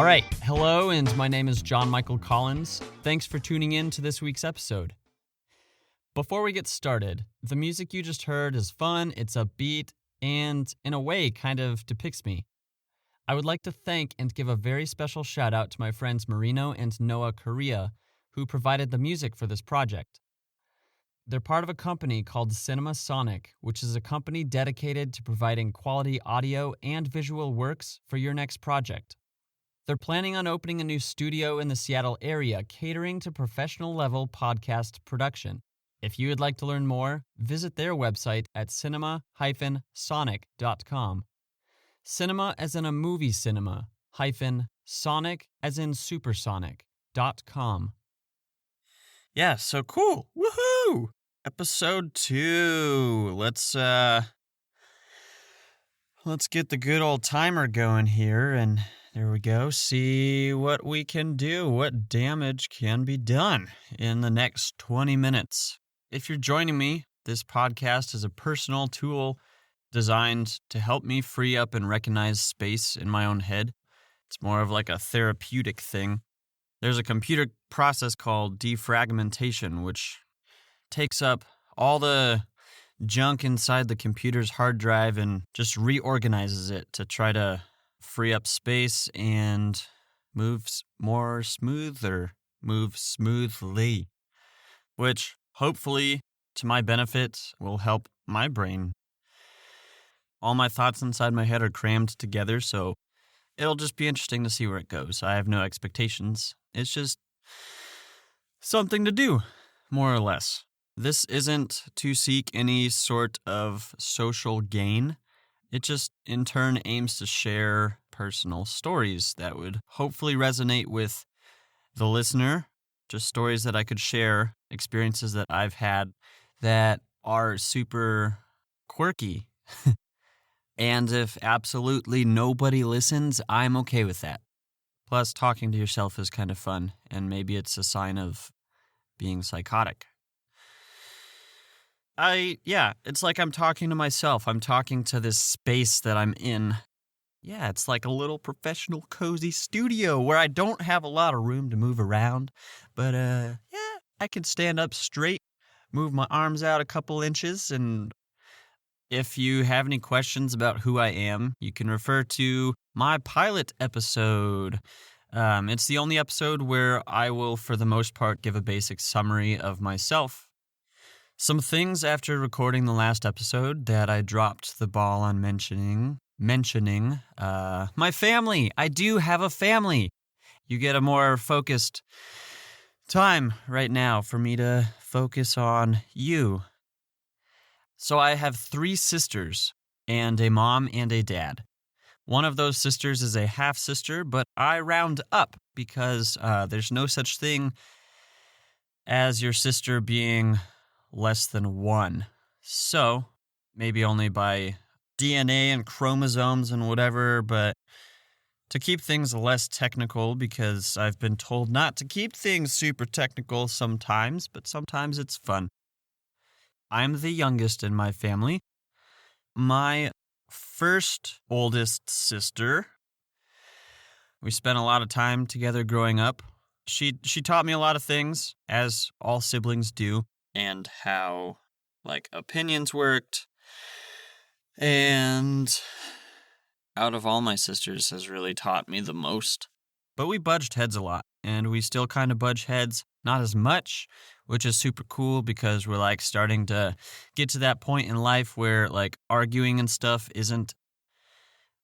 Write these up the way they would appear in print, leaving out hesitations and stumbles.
All right, hello, and my name is John Michael Collins. Thanks for tuning in to this week's episode. Before we get started, the music you just heard is fun, it's upbeat, and in a way kind of depicts me. I would like to thank and give a very special shout out to my friends Marino and Noah Correa, who provided the music for this project. They're part of a company called Cinema Sonic, which is a company dedicated to providing quality audio and visual works for your next project. They're planning on opening a new studio in the Seattle area catering to professional-level podcast production. If you would like to learn more, visit their website at cinema-sonic.com. Cinema as in a movie cinema, -sonic as in supersonic.com. Yeah, so cool. Woohoo! Episode 2. Let's get the good old timer going here, and there we go. See what we can do, what damage can be done in the next 20 minutes. If you're joining me, this podcast is a personal tool designed to help me free up and recognize space in my own head. It's more of like a therapeutic thing. There's a computer process called defragmentation, which takes up all the junk inside the computer's hard drive and just reorganizes it to try to free up space and move smoothly, which hopefully to my benefit will help my brain. All my thoughts inside my head are crammed together, so it'll just be interesting to see where it goes. I have no expectations. It's just something to do, more or less. This isn't to seek any sort of social gain. It just, in turn, aims to share personal stories that would hopefully resonate with the listener. Just stories that I could share, experiences that I've had that are super quirky. And if absolutely nobody listens, I'm okay with that. Plus, talking to yourself is kind of fun, and maybe it's a sign of being psychotic. It's like I'm talking to myself. I'm talking to this space that I'm in. Yeah, it's like a little professional cozy studio where I don't have a lot of room to move around. But, I can stand up straight, move my arms out a couple inches, and if you have any questions about who I am, you can refer to my pilot episode. It's the only episode where I will, for the most part, give a basic summary of myself. Some things after recording the last episode that I dropped the ball on mentioning my family. I do have a family. You get a more focused time right now for me to focus on you. So I have 3 sisters and a mom and a dad. One of those sisters is a half-sister, but I round up because there's no such thing as your sister being less than 1. So maybe only by DNA and chromosomes and whatever, but to keep things less technical, because I've been told not to keep things super technical sometimes, but sometimes it's fun. I'm the youngest in my family. My first oldest sister, we spent a lot of time together growing up. She taught me a lot of things, as all siblings do, and how, opinions worked. And out of all my sisters has really taught me the most. But we butted heads a lot, and we still kind of budge heads, not as much, which is super cool because we're starting to get to that point in life where arguing and stuff it's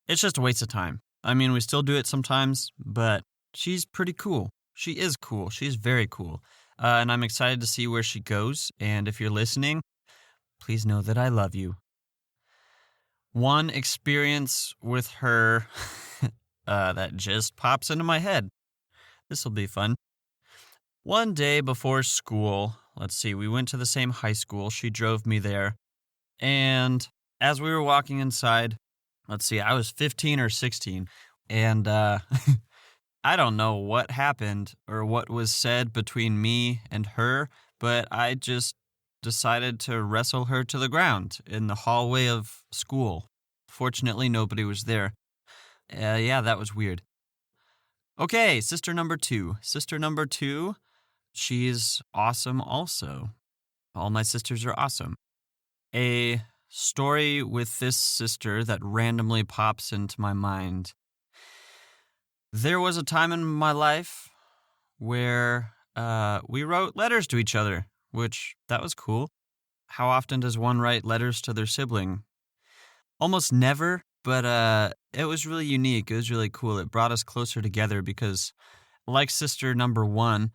just a waste of time. I mean, we still do it sometimes, but she's pretty cool. She is cool. She's very cool. And I'm excited to see where she goes. And if you're listening, please know that I love you. One experience with her that just pops into my head. This will be fun. One day before school, we went to the same high school. She drove me there. And as we were walking inside, I was 15 or 16. And I don't know what happened or what was said between me and her, but I just decided to wrestle her to the ground in the hallway of school. Fortunately, nobody was there. Yeah, that was weird. Okay, sister number two. Sister number two, she's awesome also. All my sisters are awesome. A story with this sister that randomly pops into my mind. There was a time in my life where we wrote letters to each other, which that was cool. How often does one write letters to their sibling? Almost never, but it was really unique. It was really cool. It brought us closer together because, like sister number one,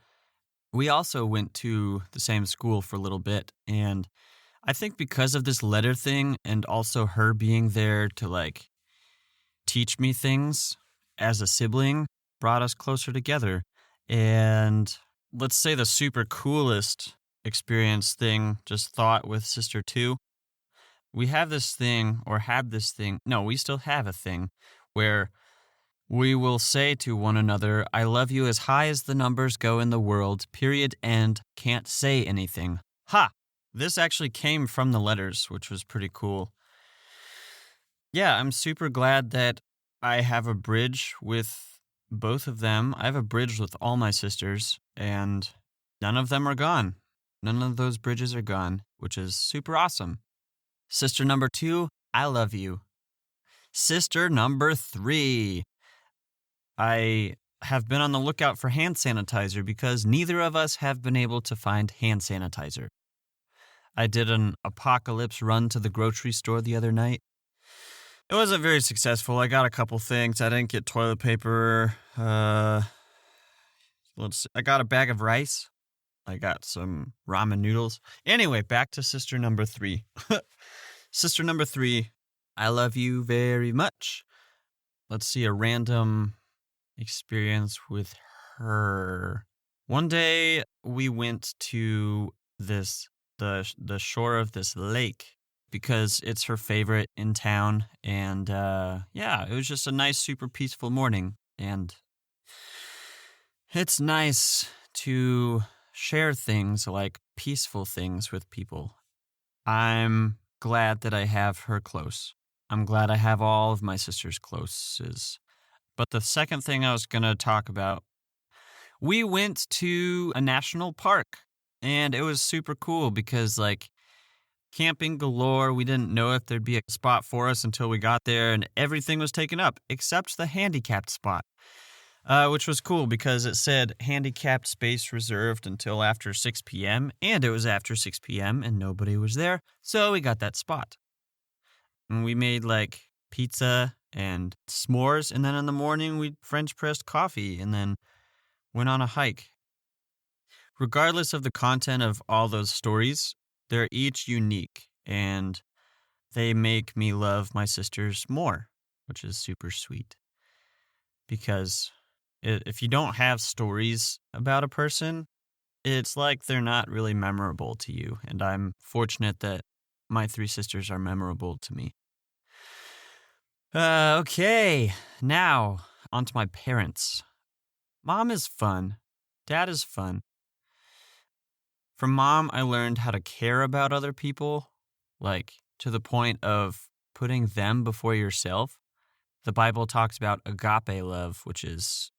we also went to the same school for a little bit. And I think because of this letter thing and also her being there to like teach me things as a sibling brought us closer together. And let's say the super coolest experience thing, just thought with sister two. We have this thing, or had this thing. No, we still have a thing where we will say to one another, I love you as high as the numbers go in the world, period, end, can't say anything. Ha! This actually came from the letters, which was pretty cool. Yeah, I'm super glad that I have a bridge with both of them. I have a bridge with all my sisters, and none of them are gone. None of those bridges are gone, which is super awesome. Sister number two, I love you. Sister number three, I have been on the lookout for hand sanitizer because neither of us have been able to find hand sanitizer. I did an apocalypse run to the grocery store the other night. It wasn't very successful. I got a couple things. I didn't get toilet paper. I got a bag of rice. I got some ramen noodles. Anyway, back to sister number three. Sister number three, I love you very much. Let's see, a random experience with her. One day we went to the shore of this lake because it's her favorite in town. And yeah, it was just a nice, super peaceful morning. And it's nice to share things like peaceful things with people. I'm glad that I have her close. I'm glad I have all of my sisters close. But the second thing I was going to talk about, we went to a national park, and it was super cool because, like, camping galore. We didn't know if there'd be a spot for us until we got there, and everything was taken up except the handicapped spot, which was cool because it said handicapped space reserved until after 6 p.m., and it was after 6 p.m., and nobody was there, so we got that spot. And we made, like, pizza and s'mores, and then in the morning we French pressed coffee, and then went on a hike. Regardless of the content of all those stories, they're each unique, and they make me love my sisters more, which is super sweet. Because if you don't have stories about a person, it's like they're not really memorable to you, and I'm fortunate that my three sisters are memorable to me. Okay, now on to my parents. Mom is fun. Dad is fun. From Mom, I learned how to care about other people, like to the point of putting them before yourself. The Bible talks about agape love, which is,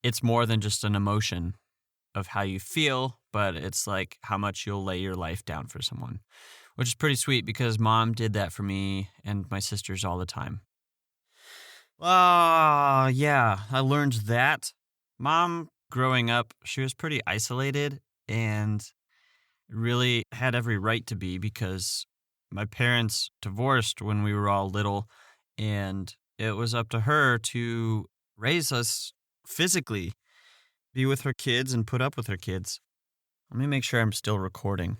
it's more than just an emotion of how you feel, but it's like how much you'll lay your life down for someone, which is pretty sweet because Mom did that for me and my sisters all the time. Yeah, I learned that. Mom, growing up, she was pretty isolated and really had every right to be because my parents divorced when we were all little, and it was up to her to raise us physically, be with her kids, and put up with her kids. Let me make sure I'm still recording.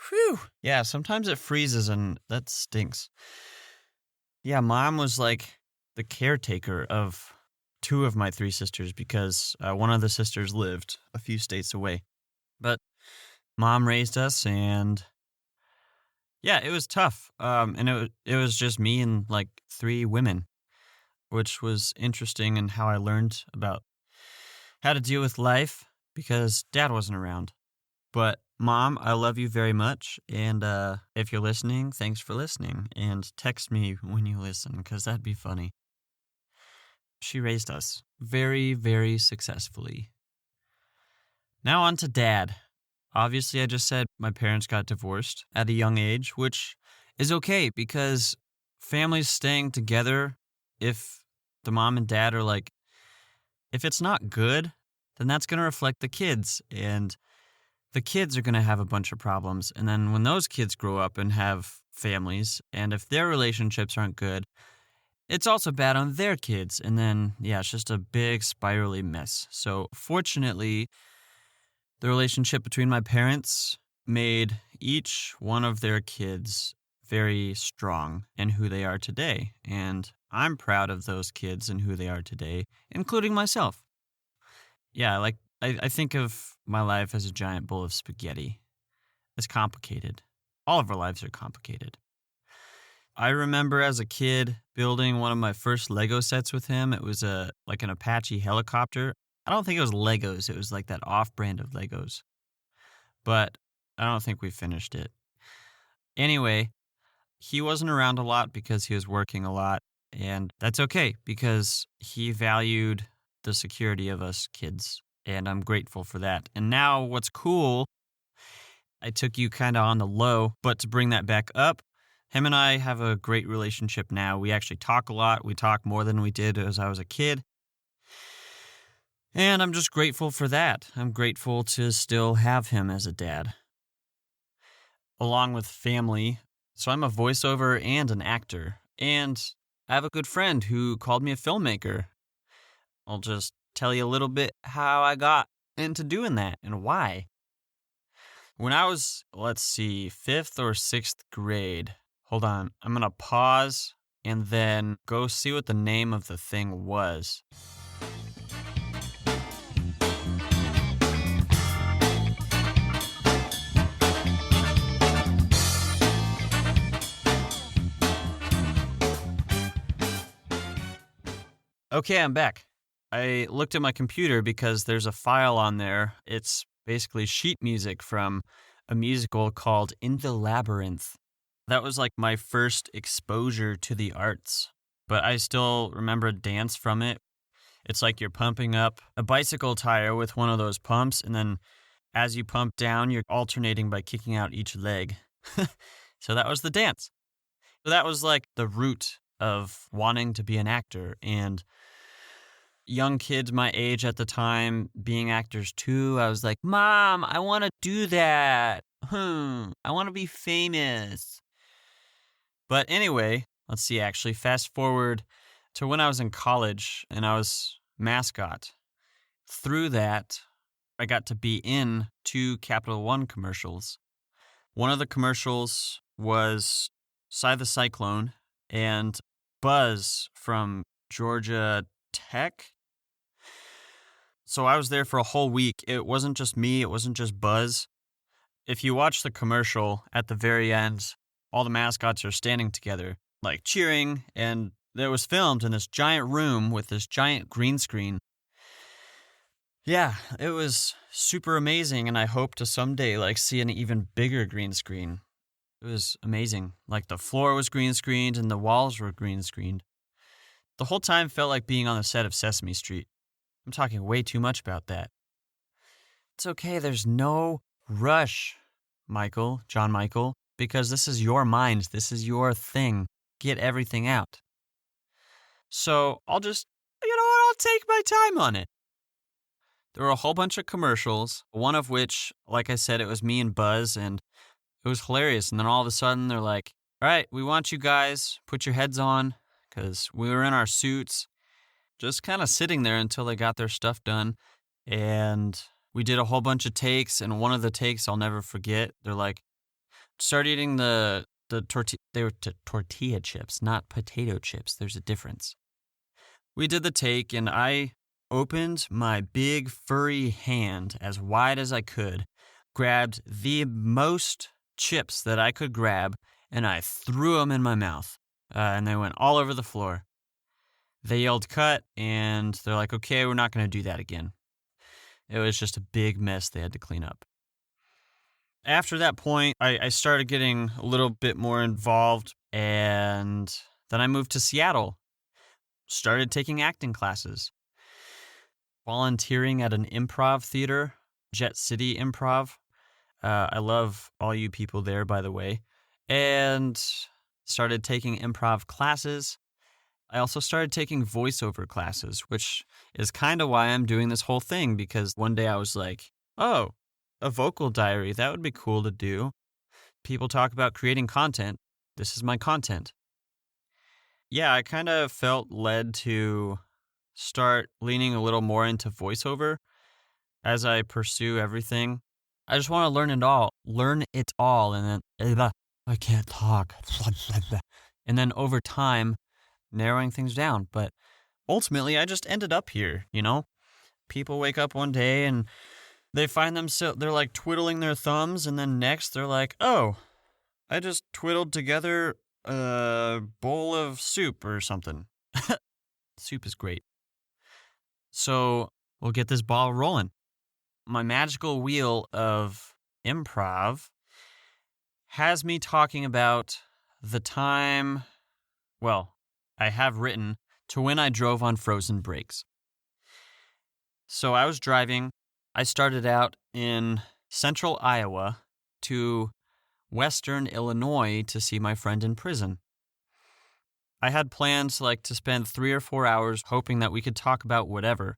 Whew. Yeah, sometimes it freezes and that stinks. Yeah, Mom was like the caretaker of two of my three sisters because one of the sisters lived a few states away. But Mom raised us, and yeah, it was tough. And it was just me and like three women, which was interesting in how I learned about how to deal with life because Dad wasn't around. But Mom, I love you very much. And if you're listening, thanks for listening. And text me when you listen, because that'd be funny. She raised us very, very successfully. Now on to Dad. Obviously, I just said my parents got divorced at a young age, which is okay because families staying together, if the mom and dad are like, if it's not good, then that's going to reflect the kids. And the kids are going to have a bunch of problems. And then when those kids grow up and have families, and if their relationships aren't good, it's also bad on their kids. And then, yeah, it's just a big spirally mess. So fortunately, the relationship between my parents made each one of their kids very strong in who they are today. And I'm proud of those kids and who they are today, including myself. Yeah, I think of my life as a giant bowl of spaghetti. It's complicated. All of our lives are complicated. I remember as a kid building one of my first Lego sets with him. It was like an Apache helicopter. I don't think it was Legos. It was like that off-brand of Legos. But I don't think we finished it. Anyway, he wasn't around a lot because he was working a lot. And that's okay because he valued the security of us kids. And I'm grateful for that. And now what's cool, I took you kind of on the low, but to bring that back up, him and I have a great relationship now. We actually talk a lot. We talk more than we did as I was a kid. And I'm just grateful for that. I'm grateful to still have him as a dad. Along with family. So I'm a voiceover and an actor. And I have a good friend who called me a filmmaker. I'll just tell you a little bit how I got into doing that and why. When I was, 5th or 6th grade, hold on, I'm going to pause and then go see what the name of the thing was. Okay, I'm back. I looked at my computer because there's a file on there. It's basically sheet music from a musical called In the Labyrinth. That was like my first exposure to the arts, but I still remember a dance from it. It's like you're pumping up a bicycle tire with one of those pumps, and then as you pump down, you're alternating by kicking out each leg. So that was the dance. So that was like the root of wanting to be an actor, and young kids my age at the time being actors too. I was like, Mom, I want to do that. I want to be famous. But anyway, let's see, actually, fast forward to when I was in college and I was mascot. Through that, I got to be in 2 Capital One commercials. One of the commercials was Cy the Cyclone and Buzz from Georgia Tech. So I was there for a whole week. It wasn't just me. It wasn't just Buzz. If you watch the commercial at the very end, all the mascots are standing together, like cheering, and it was filmed in this giant room with this giant green screen. Yeah, it was super amazing, and I hope to someday see an even bigger green screen. It was amazing. Like the floor was green screened and the walls were green screened. The whole time felt like being on the set of Sesame Street. I'm talking way too much about that. It's okay, there's no rush, John Michael, because this is your mind, this is your thing. Get everything out. So I'll just, I'll take my time on it. There were a whole bunch of commercials, one of which, like I said, it was me and Buzz, and it was hilarious. And then all of a sudden, they're like, all right, we want you guys, put your heads on, because we were in our suits, just kind of sitting there until they got their stuff done. And we did a whole bunch of takes, and one of the takes I'll never forget. They're like, start eating the tortilla. They were tortilla chips, not potato chips. There's a difference. We did the take, and I opened my big furry hand as wide as I could, grabbed the most chips that I could grab, and I threw them in my mouth. And they went all over the floor. They yelled cut, and they're like, okay, we're not going to do that again. It was just a big mess they had to clean up. After that point, I started getting a little bit more involved, and then I moved to Seattle, started taking acting classes, volunteering at an improv theater, Jet City Improv. I love all you people there, by the way. And started taking improv classes. I also started taking voiceover classes, which is kind of why I'm doing this whole thing, because one day I was like, oh, a vocal diary, that would be cool to do. People talk about creating content. This is my content. Yeah, I kind of felt led to start leaning a little more into voiceover as I pursue everything. I just want to learn it all, and then I can't talk. And then over time, narrowing things down. But ultimately, I just ended up here, People wake up one day and they find themselves, they're like twiddling their thumbs, and then next they're like, oh, I just twiddled together a bowl of soup or something. Soup is great. So we'll get this ball rolling. My magical wheel of improv has me talking about the time, I have written, to when I drove on frozen brakes. So I was driving. I started out in central Iowa to western Illinois to see my friend in prison. I had plans to spend 3 or 4 hours hoping that we could talk about whatever.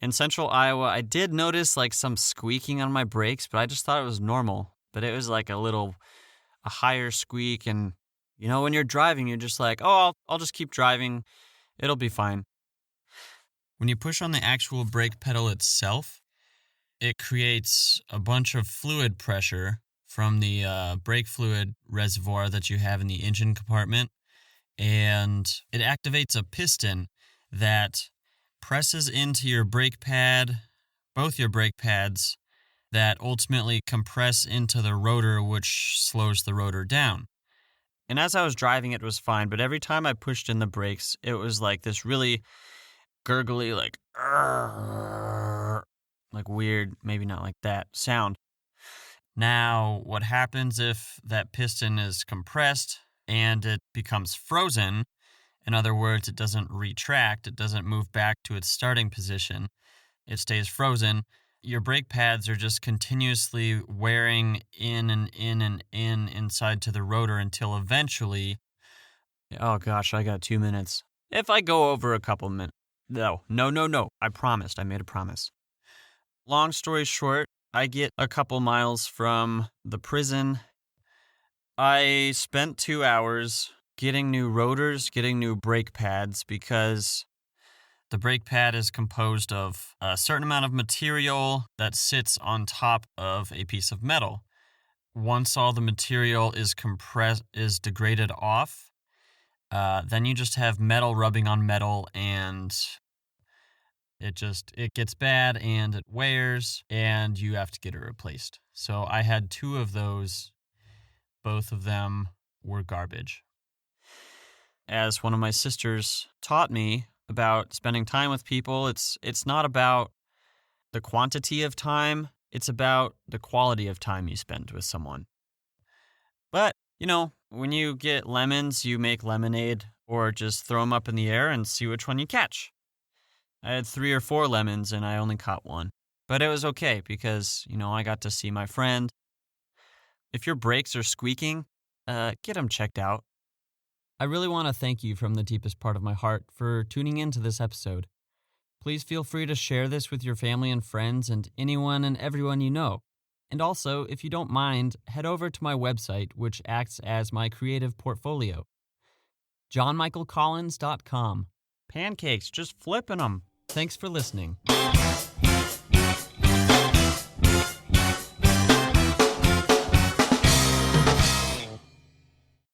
In central Iowa, I did notice some squeaking on my brakes, but I just thought it was normal. But it was a higher squeak, and when you're driving, you're just like, oh, I'll just keep driving. It'll be fine. When you push on the actual brake pedal itself, it creates a bunch of fluid pressure from the brake fluid reservoir that you have in the engine compartment, and it activates a piston that presses into your brake pad, both your brake pads, that ultimately compress into the rotor, which slows the rotor down. And as I was driving, it was fine, but every time I pushed in the brakes, it was this really gurgly, weird, maybe not like that, sound. Now, what happens if that piston is compressed and it becomes frozen? In other words, it doesn't retract, it doesn't move back to its starting position, it stays frozen. Your brake pads are just continuously wearing in and in and in inside to the rotor until eventually, oh gosh, I got 2 minutes. If I go over a couple minutes, no, I promised, I made a promise. Long story short, I get a couple miles from the prison. I spent 2 hours getting new rotors, getting new brake pads, because the brake pad is composed of a certain amount of material that sits on top of a piece of metal. Once all the material is degraded off, then you just have metal rubbing on metal, and it gets bad and it wears, and you have to get it replaced. So I had 2 of those. Both of them were garbage. As one of my sisters taught me about spending time with people, it's not about the quantity of time, it's about the quality of time you spend with someone. But, when you get lemons, you make lemonade, or just throw them up in the air and see which one you catch. I had 3 or 4 lemons and I only caught one. But it was okay because, I got to see my friend. If your brakes are squeaking, get them checked out. I really want to thank you from the deepest part of my heart for tuning into this episode. Please feel free to share this with your family and friends and anyone and everyone you know. And also, if you don't mind, head over to my website, which acts as my creative portfolio. johnmichaelcollins.com. Pancakes, just flipping them. Thanks for listening.